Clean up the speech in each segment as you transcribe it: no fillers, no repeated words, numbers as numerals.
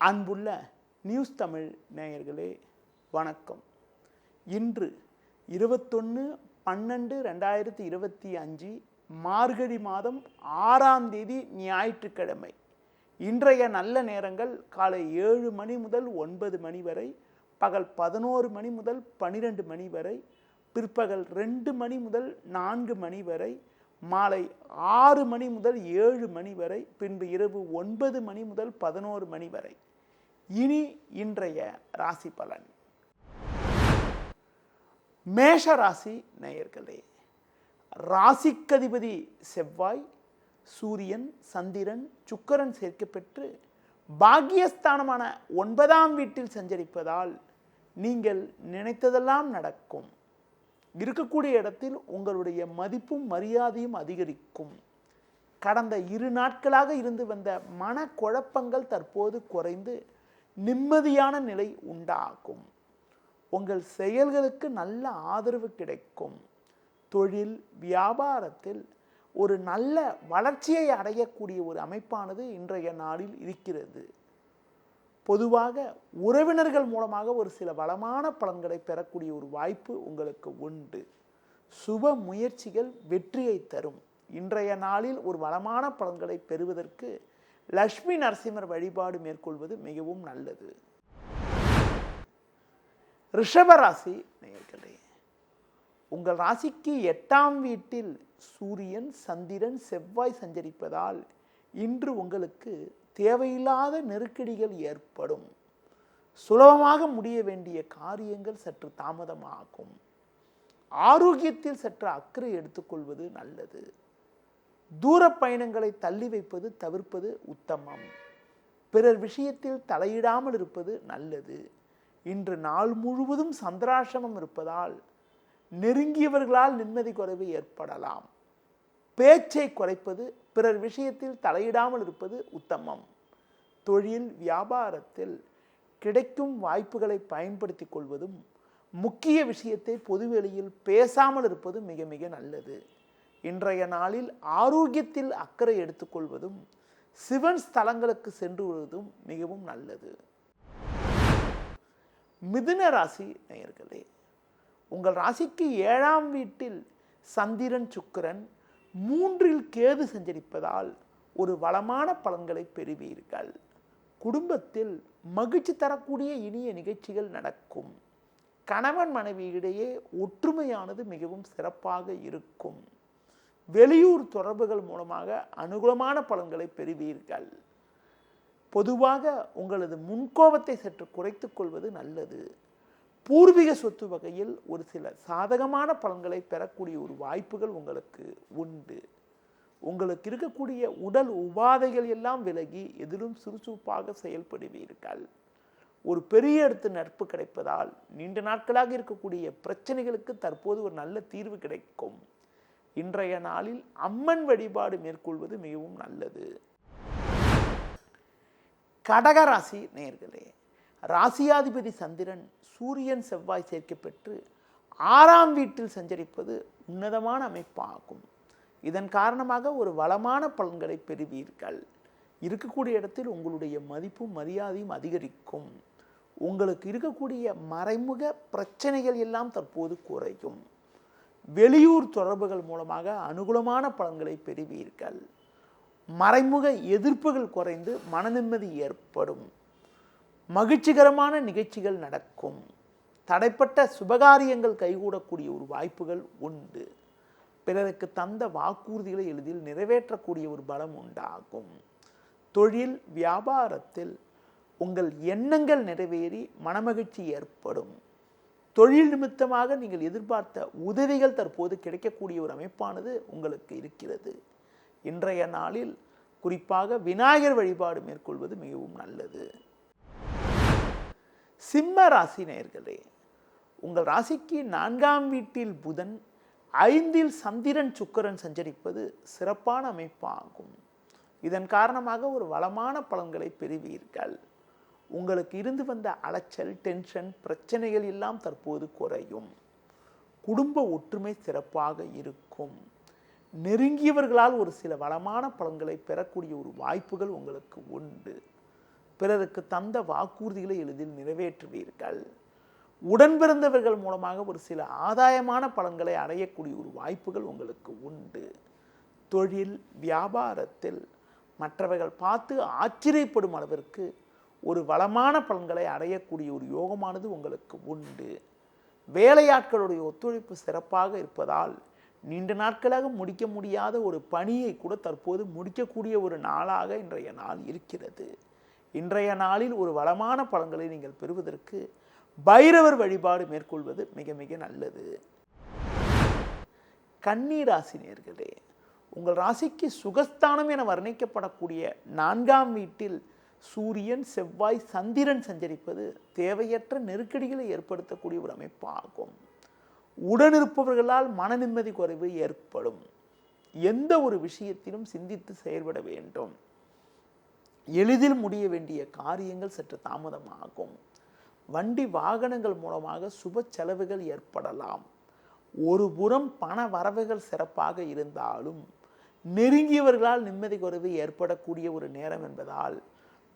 அன்புள்ள நியூஸ் தமிழ் நேயர்களே வணக்கம். இன்று 21/12/2025 மார்கழி மாதம் 6ஆம் தேதி ஞாயிற்றுக்கிழமை. இன்றைய நல்ல நேரங்கள் காலை 7 மணி முதல் 9 மணி வரை, பகல் 11 மணி முதல் 12 மணி வரை, பிற்பகல் 2 மணி முதல் 4 மணி வரை, மாலை 6 மணி முதல் 7 மணி வரை, பின்பு இரவு 9 மணி முதல் 11 மணி வரை. இனி இன்றைய ராசி பலன். மேஷ ராசி நேயர்களே, ராசிக்கதிபதி செவ்வாய், சூரியன், சந்திரன், சுக்கிரன் சேர்க்கப்பெற்று பாக்கியஸ்தானமான 9ஆம் வீட்டில் சஞ்சரிப்பதால் நீங்கள் நினைத்ததெல்லாம் நடக்கும். இருக்கக்கூடிய இடத்தில் உங்களுடைய மதிப்பும் மரியாதையும் அதிகரிக்கும். கடந்த 2 நாட்களாக இருந்து வந்த மனக்குழப்பங்கள் தற்போது குறைந்து நிம்மதியான நிலை உண்டாகும். உங்கள் செயல்களுக்கு நல்ல ஆதரவு கிடைக்கும். தொழில் வியாபாரத்தில் ஒரு நல்ல வளர்ச்சியை அடையக்கூடிய ஒரு அமைப்பானது இன்றைய நாளில் இருக்கிறது. பொதுவாக உறவினர்கள் மூலமாக ஒரு சில வளமான பலன்களை பெறக்கூடிய ஒரு வாய்ப்பு உங்களுக்கு உண்டு. சுப முயற்சிகள் வெற்றியை தரும். இன்றைய நாளில் ஒரு வளமான பலன்களை பெறுவதற்கு லட்சுமி நரசிம்மர் வழிபாடு மேற்கொள்வது மிகவும் நல்லது. ரிஷபராசி நேயர்களே, உங்கள் ராசிக்கு 8ஆம் வீட்டில் சூரியன், சந்திரன், செவ்வாய் சஞ்சரிப்பதால் இன்று உங்களுக்கு தேவையில்லாத நெருக்கடிகள் ஏற்படும். சுலபமாக முடிய வேண்டிய காரியங்கள் சற்று தாமதமாகும். ஆரோக்கியத்தில் சற்று அக்கறை எடுத்துக்கொள்வது நல்லது. தூர பயணங்களை தள்ளி வைப்பது தவிர்ப்பது உத்தமம். பிறர் விஷயத்தில் தலையிடாமல் இருப்பது நல்லது. இன்று நாள் முழுவதும் சந்திராசிரமம் இருப்பதால் நெருங்கியவர்களால் நிம்மதி குறைவு ஏற்படலாம். பேச்சை குறைப்பது, பிறர் விஷயத்தில் தலையிடாமல் இருப்பது உத்தமம். தொழில் வியாபாரத்தில் கிடைக்கும் வாய்ப்புகளை பயன்படுத்தி கொள்வதும், முக்கிய விஷயத்தை பொதுவெளியில் பேசாமல் இருப்பது மிக மிக நல்லது. இன்றைய நாளில் ஆரோக்கியத்தில் அக்கறை எடுத்துக்கொள்வதும், சிவன் ஸ்தலங்களுக்கு சென்று வருவதும் மிகவும் நல்லது. மிதுன ராசி நேயர்களே, உங்கள் ராசிக்கு 7ஆம் வீட்டில் சந்திரன், சுக்கிரன், 3இல் கேது சஞ்சரிப்பதால் ஒரு வளமான பலன்களை பெறுவீர்கள். குடும்பத்தில் மகிழ்ச்சி தரக்கூடிய இனிய நிகழ்ச்சிகள் நடக்கும். கணவன் மனைவி இடையே ஒற்றுமையானது மிகவும் சிறப்பாக இருக்கும். வெளியூர் தொடர்புகள் மூலமாக அனுகூலமான பலன்களை பெறுவீர்கள். பொதுவாக உங்களது முன்கோபத்தை சற்று குறைத்துக் கொள்வது நல்லது. பூர்வீக சொத்து வகையில் ஒரு சில சாதகமான பலன்களை பெறக்கூடிய ஒரு வாய்ப்புகள் உங்களுக்கு உண்டு. உங்களுக்கு இருக்கக்கூடிய உடல் உபாதைகள் எல்லாம் விலகி எதிலும் சுறுசுறுப்பாக செயல்படுவீர்கள். ஒரு பெரிய இடத்து நட்பு கிடைப்பதால் நீண்ட நாட்களாக இருக்கக்கூடிய பிரச்சனைகளுக்கு தற்போது ஒரு நல்ல தீர்வு கிடைக்கும். இன்றைய நாளில் அம்மன் வழிபாடு மேற்கொள்வது மிகவும் நல்லது. கடகராசி நேயர்களே, ராசியாதிபதி சந்திரன், சூரியன், செவ்வாய் சேர்க்கப்பெற்று 6ஆம் வீட்டில் சஞ்சரிப்பது உன்னதமான அமைப்பாகும். இதன் காரணமாக ஒரு வளமான பலன்களை பெறுவீர்கள். இருக்கக்கூடிய இடத்தில் உங்களுடைய மதிப்பும் மரியாதையும் அதிகரிக்கும். உங்களுக்கு இருக்கக்கூடிய மறைமுக பிரச்சனைகள் எல்லாம் தற்போது குறையும். வெளியூர் தொடர்புகள் மூலமாக அனுகூலமான பலன்களை பெறுவீர்கள். மறைமுக எதிர்ப்புகள் குறைந்து மன நிம்மதி ஏற்படும். மகிழ்ச்சிகரமான நிகழ்ச்சிகள் நடக்கும். தடைப்பட்ட சுபகாரியங்கள் கைகூடக்கூடிய ஒரு வாய்ப்புகள் உண்டு. பிறருக்கு தந்த வாக்குறுதிகளை எளிதில் நிறைவேற்றக்கூடிய ஒரு பலம் உண்டாகும். தொழில் வியாபாரத்தில் உங்கள் எண்ணங்கள் நிறைவேறி மனமகிழ்ச்சி ஏற்படும். தொழில் நிமித்தமாக நீங்கள் எதிர்பார்த்த உதவிகள் தற்போது கிடைக்கக்கூடிய ஒரு அமைப்பானது உங்களுக்கு இருக்கிறது. இன்றைய நாளில் குறிப்பாக விநாயகர் வழிபாடு மேற்கொள்வது மிகவும் நல்லது. சிம்ம ராசி நேயர்களே, உங்கள் ராசிக்கு 4ஆம் வீட்டில் புதன், 5இல் சந்திரன், சுக்கிரன் சஞ்சரிப்பது சிறப்பான அமைப்பாகும். இதன் காரணமாக ஒரு வளமான பலன்களை பெறுவீர்கள். உங்களுக்கு இருந்து வந்த அலைச்சல், டென்ஷன், பிரச்சனைகள் எல்லாம் தற்போது குறையும். குடும்ப ஒற்றுமை சிறப்பாக இருக்கும். நெருங்கியவர்களால் ஒரு சில வளமான பலன்களை பெறக்கூடிய ஒரு வாய்ப்புகள் உங்களுக்கு உண்டு. பிறருக்கு தந்த வாக்குறுதிகளை எளிதில் நிறைவேற்றுவீர்கள். உடன் பிறந்தவர்கள் மூலமாக ஒரு சில ஆதாயமான பலன்களை அடையக்கூடிய ஒரு வாய்ப்புகள் உங்களுக்கு உண்டு. தொழில் வியாபாரத்தில் மற்றவர்கள் பார்த்து ஆச்சரியப்படும் அளவிற்கு ஒரு வளமான பலன்களை அடையக்கூடிய ஒரு யோகமானது உங்களுக்கு உண்டு. வேலையாட்களுடைய ஒத்துழைப்பு சிறப்பாக இருப்பதால் நீண்ட நாட்களாக முடிக்க முடியாத ஒரு பணியை கூட தற்போது முடிக்கக்கூடிய ஒரு நாளாக இன்றைய நாள் இருக்கிறது. இன்றைய நாளில் ஒரு வளமான பலன்களை நீங்கள் பெறுவதற்கு பைரவர் வழிபாடு மேற்கொள்வது மிக மிக நல்லது. கன்னி ராசி நேயர்களே, உங்கள் ராசிக்கு சுகஸ்தானம் என வர்ணிக்கப்படக்கூடிய 4ஆம் வீட்டில் சூரியன் செவ்வாய் சந்திரன் சஞ்சரிப்பது தேவையற்ற நெருக்கடிகளை ஏற்படுத்தக்கூடிய ஒரு அமைப்பாகும். உடனிருப்பவர்களால் மன நிம்மதி குறைவு ஏற்படும். எந்த ஒரு விஷயத்திலும் சிந்தித்து செயல்பட வேண்டும். எளிதில் முடிய வேண்டிய காரியங்கள் சற்று தாமதமாகும். வண்டி வாகனங்கள் மூலமாக சுப செலவுகள் ஏற்படலாம். ஒரு புறம் பண வரவுகள் சிறப்பாக இருந்தாலும் நெருங்கியவர்களால் நிம்மதி குறைவு ஏற்படக்கூடிய ஒரு நேரம் என்பதால்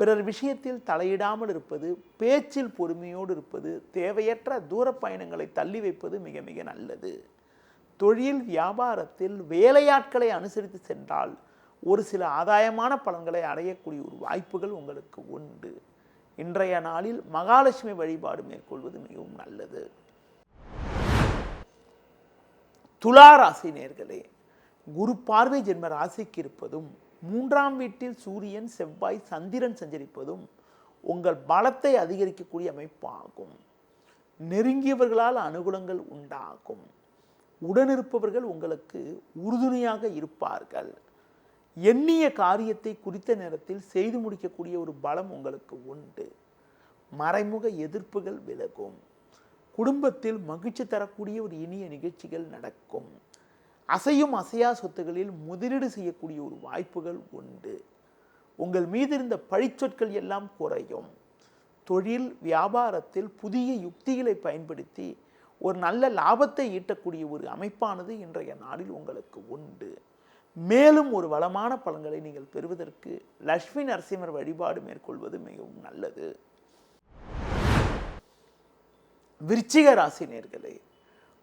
பிறர் விஷயத்தில் தலையிடாமல் இருப்பது, பேச்சில் பொறுமையோடு இருப்பது, தேவையற்ற தூர பயணங்களை தள்ளி வைப்பது மிக மிக நல்லது. தொழில் வியாபாரத்தில் வேலையாட்களை அனுசரித்து சென்றால் ஒரு சில ஆதாயமான பலன்களை அடையக்கூடிய ஒரு வாய்ப்புகள் உங்களுக்கு உண்டு. இன்றைய நாளில் மகாலட்சுமி வழிபாடு மேற்கொள்வது மிகவும் நல்லது. துலா ராசி நேயர்களே, குரு பார்வை ஜென்ம ராசிக்கு இருப்பதும் 3ஆம் வீட்டில் சூரியன் செவ்வாய் சந்திரன் சஞ்சரிப்பதும் உங்கள் பலத்தை அதிகரிக்கக்கூடிய அமைப்பாகும். நெருங்கியவர்களால் அனுகூலங்கள் உண்டாகும். உடனிருப்பவர்கள் உங்களுக்கு உறுதுணையாக இருப்பார்கள். எண்ணிய காரியத்தை குறித்த நேரத்தில் செய்து முடிக்கக்கூடிய ஒரு பலம் உங்களுக்கு உண்டு. மறைமுக எதிர்ப்புகள் விலகும். குடும்பத்தில் மகிழ்ச்சி தரக்கூடிய ஒரு இனிய நிகழ்ச்சிகள் நடக்கும். அசையும் அசையா சொத்துகளில் முதலீடு செய்யக்கூடிய ஒரு வாய்ப்புகள் உண்டு. உங்கள் மீது இருந்த பழிச்சொற்கள் எல்லாம் குறையும். தொழில் வியாபாரத்தில் புதிய யுக்திகளை பயன்படுத்தி ஒரு நல்ல லாபத்தை ஈட்டக்கூடிய ஒரு அமைப்பானது இன்றைய நாளில் உங்களுக்கு உண்டு. மேலும் ஒரு வளமான பலன்களை நீங்கள் பெறுவதற்கு லட்சுமி நரசிம்மர் வழிபாடு மேற்கொள்வது மிகவும் நல்லது. விருச்சிக ராசி நேயர்களே,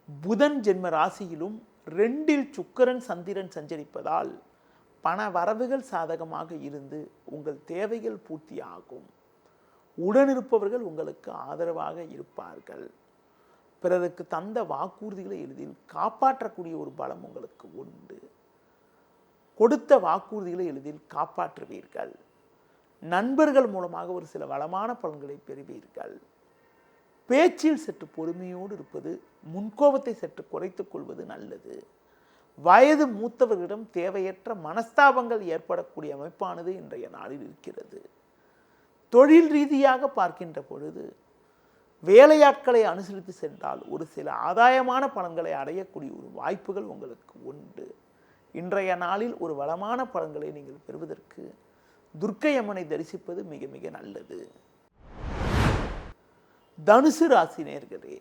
புதன் ஜென்ம ராசியிலும் 2இல் சுக்கிரன் சந்திரன் சஞ்சரிப்பதால் பண வரவுகள் சாதகமாக இருந்து உங்கள் தேவைகள் பூர்த்தியாகும். உடனிருப்பவர்கள் உங்களுக்கு ஆதரவாக இருப்பார்கள். பிறருக்கு தந்த வாக்குறுதிகளை எளிதில் காப்பாற்றக்கூடிய ஒரு பலம் உங்களுக்கு உண்டு. கொடுத்த வாக்குறுதிகளை எளிதில் காப்பாற்றுவீர்கள். நண்பர்கள் மூலமாக ஒரு சில வளமான பலன்களை பெறுவீர்கள். பேச்சில் சற்று பொறுமையோடு இருப்பது, முன்கோபத்தை சற்று குறைத்துக் கொள்வது நல்லது. வயது மூத்தவர்களிடம் தேவையற்ற மனஸ்தாபங்கள் ஏற்படக்கூடிய அமைப்பானது இன்றைய நாளில் இருக்கிறது. தொழில் ரீதியாக பார்க்கின்ற பொழுது வேலையாட்களை அனுசரித்து சென்றால் ஒரு சில ஆதாயமான பலன்களை அடையக்கூடிய ஒரு வாய்ப்புகள் உங்களுக்கு உண்டு. இன்றைய நாளில் ஒரு வளமான பலன்களை நீங்கள் பெறுவதற்கு துர்க்கை அம்மனை தரிசிப்பது மிக மிக நல்லது. தனுசு ராசி நேயர்களே,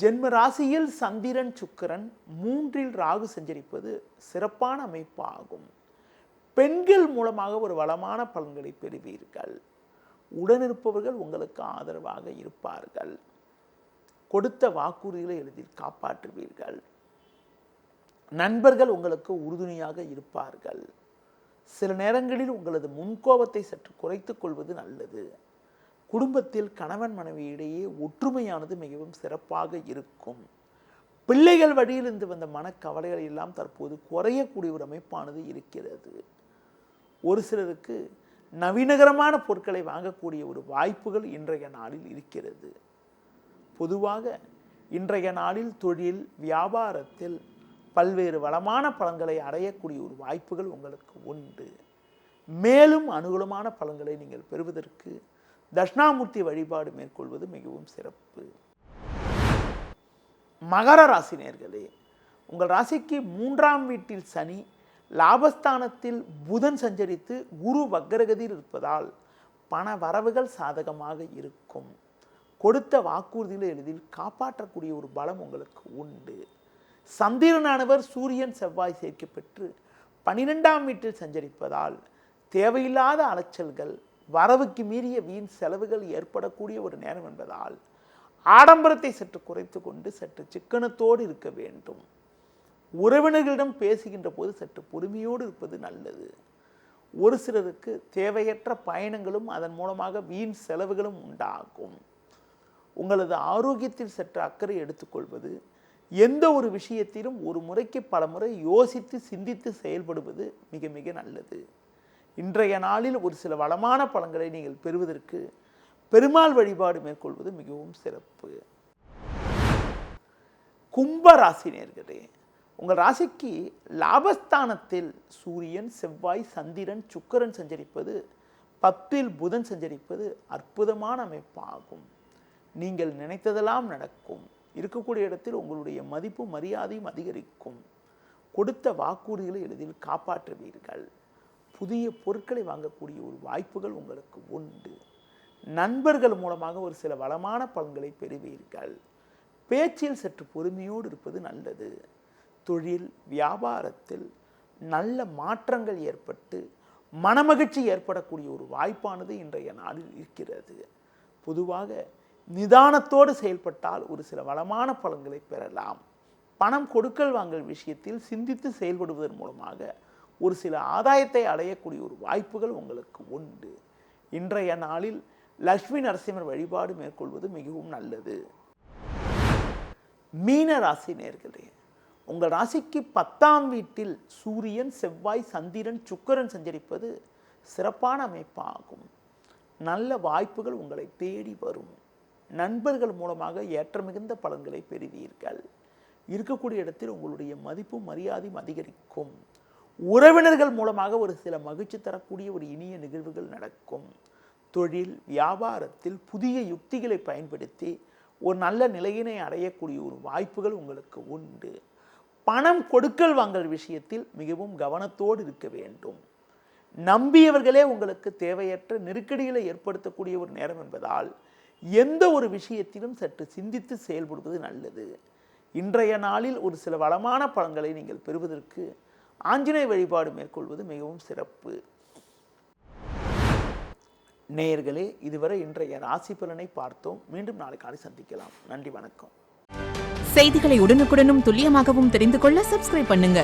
ஜென்ம ராசியில் சந்திரன் சுக்கிரன் 3இல் ராகு சஞ்சரிப்பது சிறப்பான அமைப்பாகும். பெண்கள் மூலமாக ஒரு வளமான பலன்களை பெறுவீர்கள். உடனிருப்பவர்கள் உங்களுக்கு ஆதரவாக இருப்பார்கள். கொடுத்த வாக்குறுதிகளை எளிதில் காப்பாற்றுவீர்கள். நண்பர்கள் உங்களுக்கு உறுதுணையாக இருப்பார்கள். சில நேரங்களில் உங்களது முன்கோபத்தை சற்று குறைத்துக் கொள்வது நல்லது. குடும்பத்தில் கணவன் மனைவியிடையே ஒற்றுமையானது மிகவும் சிறப்பாக இருக்கும். பிள்ளைகள் வழியில் இருந்து வந்த மனக்கவலைகள் எல்லாம் தற்போது குறையக்கூடிய ஒரு அமைப்பானது இருக்கிறது. ஒரு சிலருக்கு நவீனகரமான பொருட்களை வாங்கக்கூடிய ஒரு வாய்ப்புகள் இன்றைய நாளில் இருக்கிறது. பொதுவாக இன்றைய நாளில் தொழில் வியாபாரத்தில் பல்வேறு வளமான பலன்களை அடையக்கூடிய ஒரு வாய்ப்புகள் உங்களுக்கு உண்டு. மேலும் அனுகூலமான பலன்களை நீங்கள் பெறுவதற்கு தட்சிணாமூர்த்தி வழிபாடு மேற்கொள்வது மிகவும் சிறப்பு. மகர ராசி நேயர்களே, உங்கள் ராசிக்கு 3ஆம் வீட்டில் சனி, லாபஸ்தானத்தில் புதன் சஞ்சரித்து குரு வக்ரகதியில் இருப்பதால் பண வரவுகள் சாதகமாக இருக்கும். கொடுத்த வாக்குறுதிகளை எளிதில் காப்பாற்றக்கூடிய ஒரு பலம் உங்களுக்கு உண்டு. சந்திரனானவர் சூரியன் செவ்வாய் சேர்க்கப்பெற்று 12ஆம் வீட்டில் சஞ்சரிப்பதால் தேவையில்லாத அலைச்சல்கள், வரவுக்கு மீறிய வீண் செலவுகள் ஏற்படக்கூடிய ஒரு நேரம் என்பதால் ஆடம்பரத்தை சற்று குறைத்து கொண்டு சற்று சிக்கனத்தோடு இருக்க வேண்டும். உறவினர்களிடம் பேசுகின்ற போது சற்று பொறுமையோடு இருப்பது நல்லது. ஒரு சிலருக்கு தேவையற்ற பயணங்களும் அதன் மூலமாக வீண் செலவுகளும் உண்டாகும். உங்களது ஆரோக்கியத்தில் சற்று அக்கறை எடுத்துக்கொள்வது, எந்த ஒரு விஷயத்திலும் ஒரு முறைக்கு பல முறை யோசித்து சிந்தித்து செயல்படுவது மிக மிக நல்லது. இன்றைய நாளில் ஒரு சில வளமான பலன்களை நீங்கள் பெறுவதற்கு பெருமாள் வழிபாடு மேற்கொள்வது மிகவும் சிறப்பு. கும்ப ராசி நேயர்களே, உங்கள் ராசிக்கு லாபஸ்தானத்தில் சூரியன், செவ்வாய், சந்திரன், சுக்கிரன் சஞ்சரிப்பது, 10ல் புதன் சஞ்சரிப்பது அற்புதமான அமைப்பாகும். நீங்கள் நினைத்ததெல்லாம் நடக்கும். இருக்கக்கூடிய இடத்தில் உங்களுடைய மதிப்பு மரியாதையும் அதிகரிக்கும். கொடுத்த வாக்குறுதிகளை எளிதில் காப்பாற்றுவீர்கள். புதிய பொருட்களை வாங்கக்கூடிய ஒரு வாய்ப்புகள் உங்களுக்கு உண்டு. நண்பர்கள் மூலமாக ஒரு சில வளமான பலன்களை பெறுவீர்கள். பேச்சில் சற்று பொறுமையோடு இருப்பது நல்லது. தொழில் வியாபாரத்தில் நல்ல மாற்றங்கள் ஏற்பட்டு மனமகிழ்ச்சி ஏற்படக்கூடிய ஒரு வாய்ப்பானது இன்றைய நாளில் இருக்கிறது. பொதுவாக நிதானத்தோடு செயல்பட்டால் ஒரு சில வளமான பலன்களை பெறலாம். பணம் கொடுக்கல் வாங்கல் விஷயத்தில் சிந்தித்து செயல்படுவதன் மூலமாக ஒரு சில ஆதாயத்தை அடையக்கூடிய ஒரு வாய்ப்புகள் உங்களுக்கு உண்டு. இன்றைய நாளில் லட்சுமி நரசிம்மர் வழிபாடு மேற்கொள்வது மிகவும் நல்லது. மீன ராசி நேயர்களே, உங்கள் ராசிக்கு 10ஆம் வீட்டில் சூரியன், செவ்வாய், சந்திரன், சுக்கிரன் சஞ்சரிப்பது சிறப்பான அமைப்பாகும். நல்ல வாய்ப்புகள் உங்களை தேடி வரும். நண்பர்கள் மூலமாக ஏற்ற மிகுந்த பலன்களை பெறுவீர்கள். இருக்கக்கூடிய இடத்தில் உங்களுடைய மதிப்பும் மரியாதையும் அதிகரிக்கும். உறவினர்கள் மூலமாக ஒரு சில மகிழ்ச்சி தரக்கூடிய ஒரு இனிய நிகழ்வுகள் நடக்கும். தொழில் வியாபாரத்தில் புதிய யுக்திகளை பயன்படுத்தி ஒரு நல்ல நிலையினை அடையக்கூடிய ஒரு வாய்ப்புகள் உங்களுக்கு உண்டு. பணம் கொடுக்கல் வாங்கல் விஷயத்தில் மிகவும் கவனத்தோடு இருக்க வேண்டும். நம்பியவர்களே உங்களுக்கு தேவையற்ற நெருக்கடிகளை ஏற்படுத்தக்கூடிய ஒரு நேரம் என்பதால் எந்த ஒரு விஷயத்திலும் சற்று சிந்தித்து செயல்படுவது நல்லது. இன்றைய நாளில் ஒரு சில வளமான பலன்களை நீங்கள் பெறுவதற்கு ஆஞ்சநேய வழிபாடு மேற்கொள்வது மிகவும் சிறப்பு. நேயர்களே, இதுவரை இன்றைய ராசி பலனை பார்த்தோம். மீண்டும் நாளை காலை சந்திக்கலாம். நன்றி, வணக்கம். செய்திகளை உடனுக்குடனும் துல்லியமாகவும் தெரிந்து கொள்ள சப்ஸ்கிரைப் பண்ணுங்க.